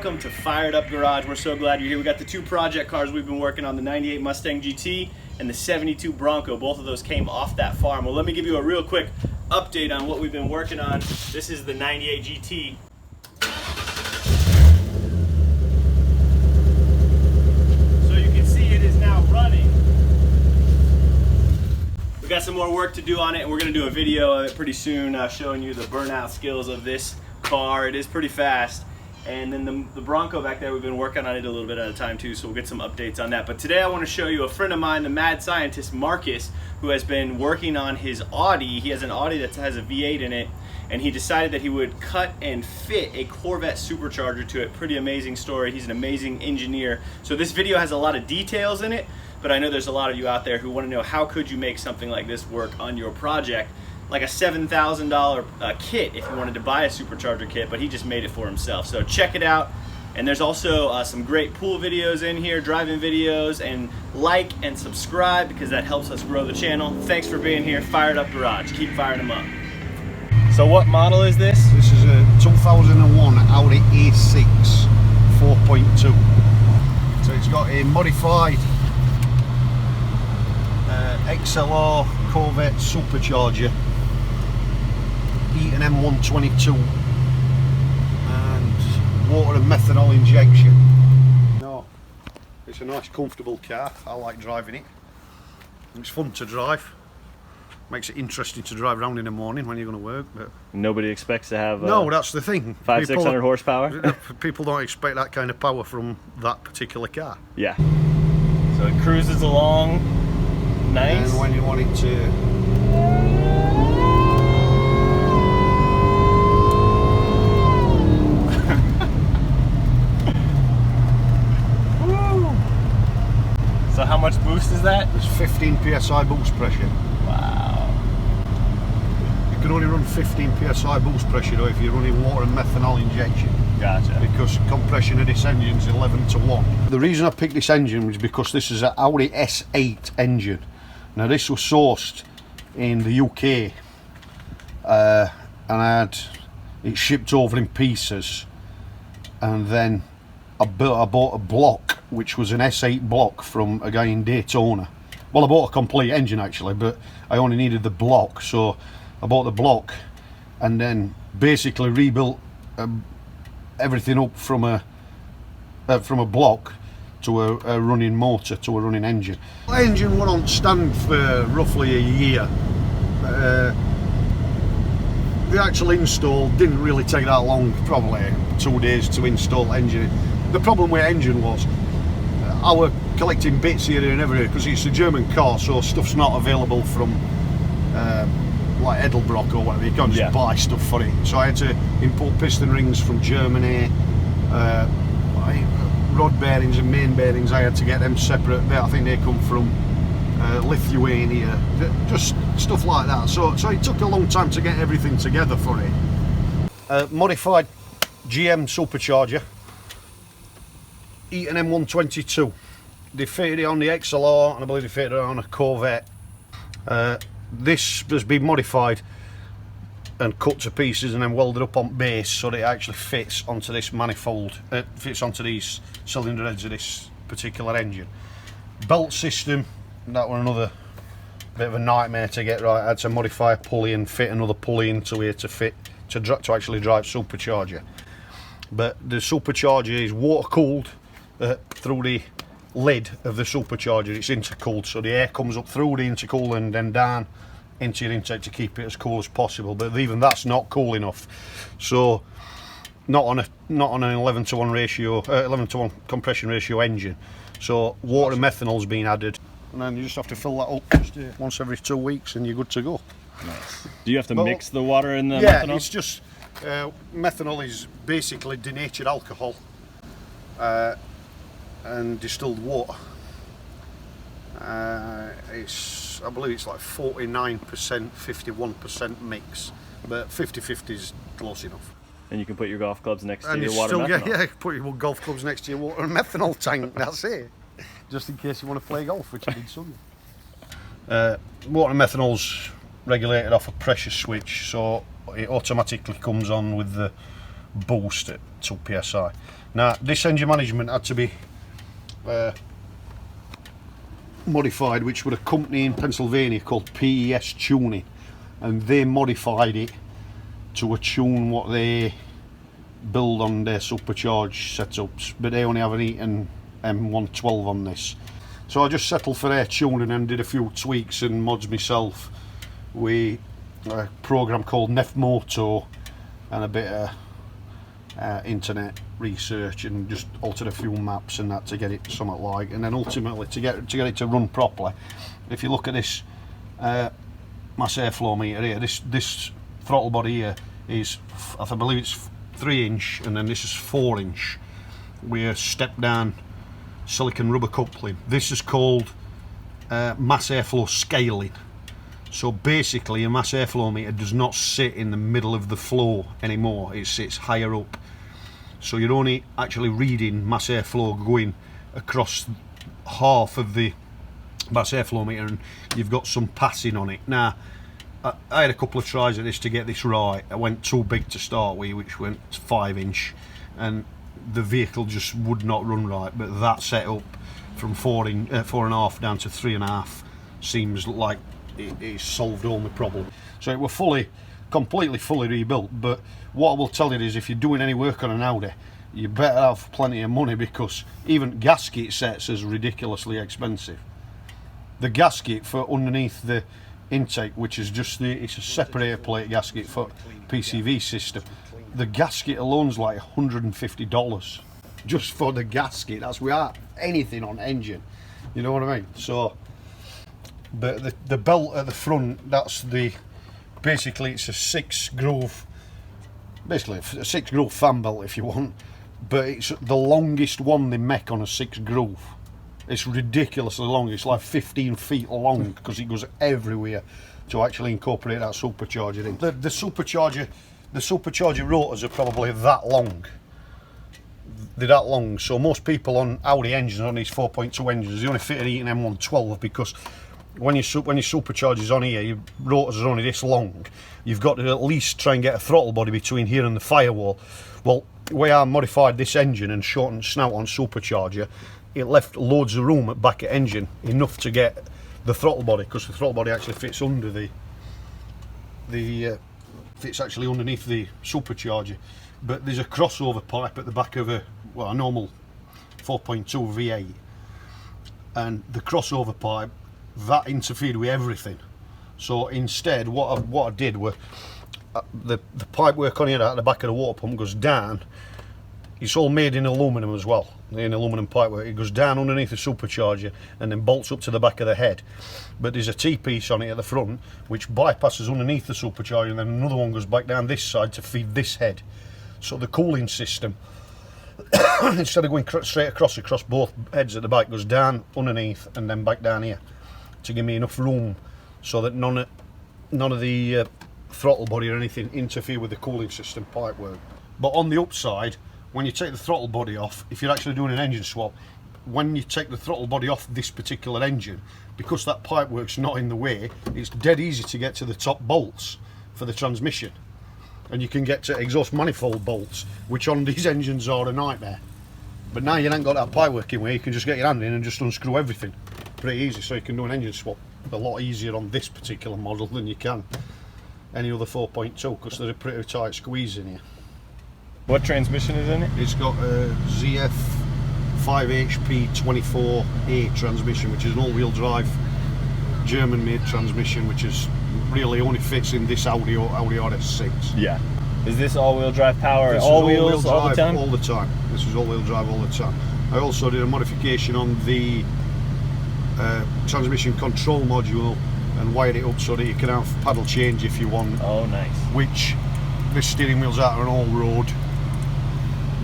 welcome to Fired Up Garage. We're so glad you're here. We got the two project cars we've been working on, the 98 Mustang GT and the 72 Bronco. Both of those came off that farm. Well, let me give you a real quick update on what we've been working on. This is the 98 GT. So you can see it is now running. We got some more work to do on it, and we're going to do a video of it pretty soon showing you the burnout skills of this car. It is pretty fast. And then the Bronco back there, we've been working on it a little bit at a time too, so we'll get some updates on that. But today I want to show you a friend of mine, the mad scientist Marcus, who has been working on his Audi. He has an Audi that has a V8 in it, and he decided that he would cut and fit a Corvette supercharger to it. Pretty amazing story. He's an amazing engineer. So this video has a lot of details in it, but I know there's a lot of you out there who want to know how could you make something like this work on your project. Like a $7,000 kit if you wanted to buy a supercharger kit, but he just made it for himself. So check it out. And there's also some great pool videos in here, driving videos, and like and subscribe because that helps us grow the channel. Thanks for being here. Fired Up Garage. Keep firing them up. So what model is this? This is a 2001 Audi A6 4.2. So it's got a modified XLR Corvette supercharger, E&M 122, and water and methanol injection. No, it's a nice comfortable car. I like driving it. It's fun to drive. Makes it interesting to drive around in the morning when you're going to work. But nobody expects to have no, that's the thing. 500-600 horsepower. People don't expect that kind of power from that particular car. Yeah. So it cruises along nice. And when you want it to So how much boost is that? There's 15 P.S.I boost pressure. Wow. You can only run 15 P.S.I boost pressure though if you're running water and methanol injection. Gotcha. Because compression of this engine is 11:1. The reason I picked this engine was because this is an Audi S8 engine. Now this was sourced in the UK and I had it shipped over in pieces, and then I bought a block which was an S8 block from a guy in Daytona. Well, I bought a complete engine actually, but I only needed the block, so I bought the block and then basically rebuilt everything up from a block to a running motor, to a running engine. The engine went on stand for roughly a year. The actual install didn't really take that long, probably 2 days to install the engine. The problem with the engine was I were collecting bits here and everywhere because it's a German car, so stuff's not available from like Edelbrock or whatever. You can't just buy stuff for it. So I had to import piston rings from Germany, rod bearings and main bearings. I had to get them separate. I think they come from Lithuania, just stuff like that. So it took a long time to get everything together for it. Modified GM supercharger, E&M 122. They fitted it on the XLR, and I believe they fitted it on a Corvette. This has been modified and cut to pieces and then welded up on base so that it actually fits onto this manifold, fits onto these cylinder heads of this particular engine. Belt system, that were another bit of a nightmare to get right. I had to modify a pulley and fit another pulley into here to fit to actually drive supercharger. But the supercharger is water cooled through the lid of the supercharger. It's intercooled, so the air comes up through the intercooler and then down into your intake to keep it as cool as possible. But even that's not cool enough. So not on an 11:1 ratio, 11:1 compression ratio engine. So water and methanol's been added, and then you just have to fill that up just once every 2 weeks, and you're good to go. Nice. Do you have to mix the water and the methanol? Yeah, it's just methanol is basically denatured alcohol and distilled water. I believe it's like 49%, 51% mix, but 50-50 is close enough. And you can put your golf clubs next to and your water and methanol. Yeah, put your golf clubs next to your water and methanol tank, that's it. Just in case you want to play golf, which I did Sunday. Water and methanol's regulated off a pressure switch, so it automatically comes on with the boost at 2 PSI. Now this engine management had to be modified, which were a company in Pennsylvania called P.S. Tuning, and they modified it to a tune what they build on their supercharged setups, but they only have an Eaton M112 on this. So I just settled for their tuning and did a few tweaks and mods myself with a program called Nefmoto and a bit of internet research, and just altered a few maps and that to get it somewhat like, and then ultimately to get it to run properly. If you look at this mass airflow meter here, this throttle body here is, I believe it's 3-inch, and then this is 4-inch with a step down silicon rubber coupling. This is called mass airflow scaling. So basically a mass airflow meter does not sit in the middle of the flow anymore, it sits higher up. So you're only actually reading mass airflow going across half of the mass airflow meter, and you've got some passing on it. Now I had a couple of tries at this to get this right. I went too big to start with, which went 5-inch, and the vehicle just would not run right. But that setup from 4.5 down to 3.5 seems like it solved all my problem. So it were completely fully rebuilt. But what I will tell you is, if you're doing any work on an Audi, you better have plenty of money, because even gasket sets is ridiculously expensive. The gasket for underneath the intake, which is just it's a separator plate gasket for PCV system, the gasket alone's like $150 just for the gasket. That's without anything on engine, you know what I mean? So, but the belt at the front, that's basically it's a 6-groove, basically a 6-groove fan belt if you want, but it's the longest one they make on a 6-groove. It's ridiculously long. It's like 15 feet long, because it goes everywhere to actually incorporate that supercharger in. The supercharger rotors are probably that long. They're that long. So most people on Audi engines, on these 4.2 engines, they only fit an Eaton M112, because when your supercharger's on here, your rotors are only this long. You've got to at least try and get a throttle body between here and the firewall. Well, the way I modified this engine and shortened snout on supercharger, it left loads of room at back of engine, enough to get the throttle body, because the throttle body actually fits under fits actually underneath the supercharger. But there's a crossover pipe at the back of a normal 4.2 V8, and the crossover pipe that interfered with everything. So instead, what I did was the pipe work on here at the back of the water pump goes down. It's all made in aluminum as well, in aluminum pipework. It goes down underneath the supercharger and then bolts up to the back of the head. But there's a T-piece on it at the front which bypasses underneath the supercharger, and then another one goes back down this side to feed this head. So the cooling system, instead of going straight across both heads at the back, goes down underneath and then back down here, to give me enough room so that none of the throttle body or anything interfere with the cooling system pipework. But on the upside, when you take the throttle body off, if you're actually doing an engine swap, when you take the throttle body off this particular engine, because that pipework's not in the way, it's dead easy to get to the top bolts for the transmission. And you can get to exhaust manifold bolts, which on these engines are a nightmare. But now you ain't got that pipework in where you can just get your hand in and just unscrew everything. Pretty easy, so you can do an engine swap a lot easier on this particular model than you can any other 4.2, because there's a pretty tight squeeze in here. What transmission is in it? It's got a ZF 5 HP 24A transmission, which is an all-wheel drive German-made transmission, which is really only fits in this Audi A6. Yeah. Is this all-wheel drive power? This all is wheels all the time? All the time. This is all-wheel drive all the time. I also did a modification on the transmission control module and wired it up so that you can have paddle change if you want. Oh, nice. Which this steering wheel's out on an all-road.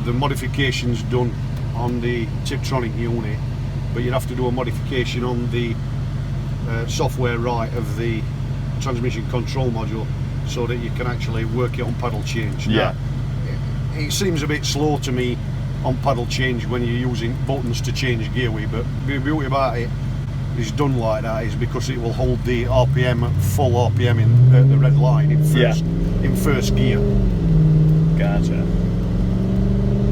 The modification's done on the Tiptronic unit, but you'd have to do a modification on the software right of the transmission control module so that you can actually work it on paddle change. Yeah. Now, it seems a bit slow to me on paddle change when you're using buttons to change gear with, but the beauty about it is done like that is because it will hold the RPM at full RPM in the red line in first gear. Gotcha.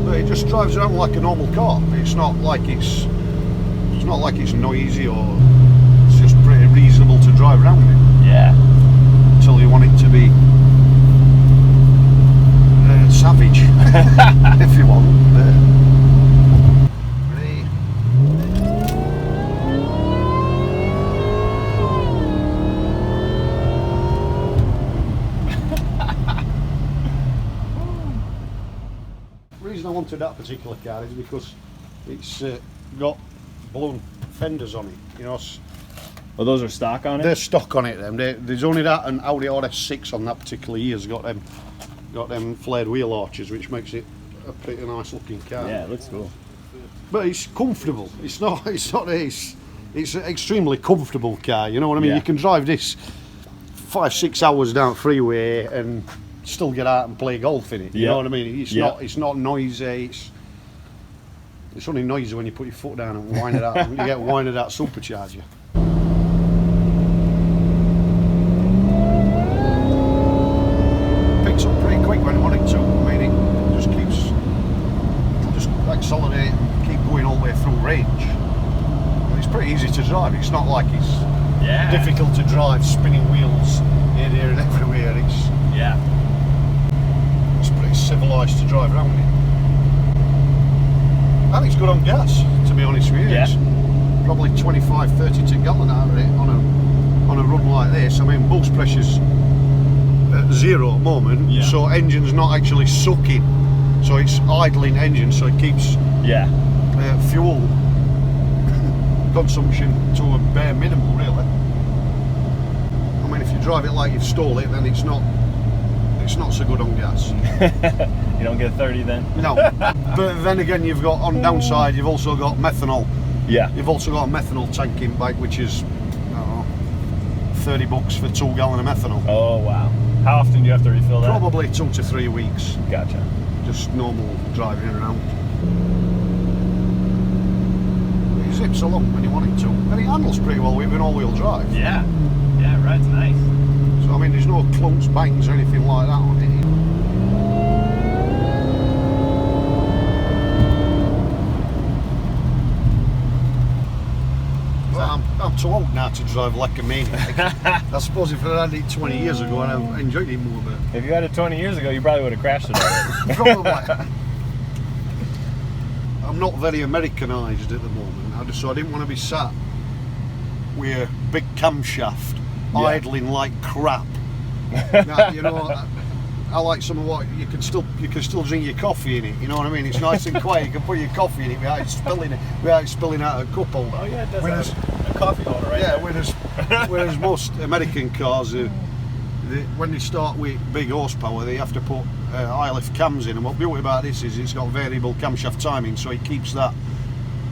but it just drives around like a normal car. It's not like it's noisy, or it's just pretty reasonable to drive around in. Yeah. Until you want it to be savage, if you want. Ready. The reason I wanted that particular car is because it's got blown fenders on it. You know, Oh, those are stock on it? they're stock on it. There's only that and Audi A6 on that particular year's got them flared wheel arches, which makes it a pretty nice looking car. Yeah, it looks cool. But it's comfortable. It's an extremely comfortable car. You know what I mean? Yeah. You can drive this 5-6 hours down freeway and still get out and play golf in it. You know what I mean? It's not noisy. It's only noisy when you put your foot down and wind it out. You get winded out Supercharger. Picks up pretty quick when you want it to. I mean, it just keeps accelerate and keep going all the way through range. And it's pretty easy to drive. It's not like it's difficult to drive, spinning wheels here and everywhere. It's pretty civilised to drive around it. I think it's good on gas, to be honest with you. Yeah. It's probably 25-30 to gallon out of it on a run like this. I mean, boost pressure's at 0 at the moment, so engine's not actually sucking. So it's idling engine, so it keeps fuel consumption to a bare minimum, really. I mean, if you drive it like you've stole it, then it's not so good on gas. You don't get 30 then? No. But then again, you've got, on downside, you've also got methanol. Yeah. You've also got a methanol tank in back, which is, I don't know, $30 for 2 gallon of methanol. Oh, wow. How often do you have to refill that? Probably 2 to 3 weeks. Gotcha. Just normal driving around. It zips along when you want it to. And it handles pretty well with an all-wheel drive. Yeah. Yeah, ride's nice. So, I mean, there's no clunks, bangs or anything like that on it. I'm too old now to drive like a maniac. I suppose if I had it 20 years ago, I'd have enjoyed it more, but... If you had it 20 years ago, you probably would have crashed it already. Probably. I'm not very Americanised at the moment, so I didn't want to be sat with a big camshaft idling like crap. Now, you know, I like some of what you can still drink your coffee in it. You know what I mean? It's nice and quiet. You can put your coffee in it without it spilling out a cup holder. Oh yeah, it does have a coffee holder right there. Whereas most American cars, when they start with big horsepower, they have to put high lift cams in. And what beauty about this is it's got variable camshaft timing, so it keeps that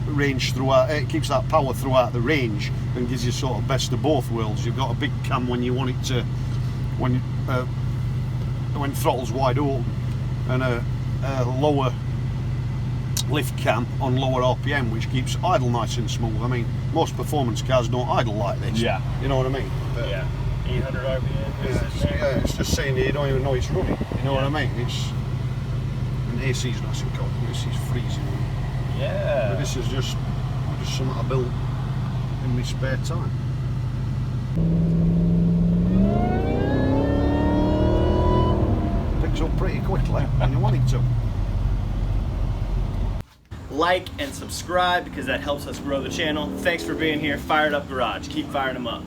range throughout. It keeps that power throughout the range and gives you sort of best of both worlds. You've got a big cam when you want it to, when throttle's wide open, and a lower lift cam on lower RPM, which keeps idle nice and smooth. I mean, most performance cars don't idle like this. Yeah. You know what I mean? But 800 RPM. It's just saying you don't even know it's running. You know what I mean? And AC's nice and cold. AC's freezing. Yeah. But this is just something I built in my spare time. Picks up pretty quickly when you want it to. Like and subscribe because that helps us grow the channel. Thanks for being here. Fired Up Garage. Keep firing them up.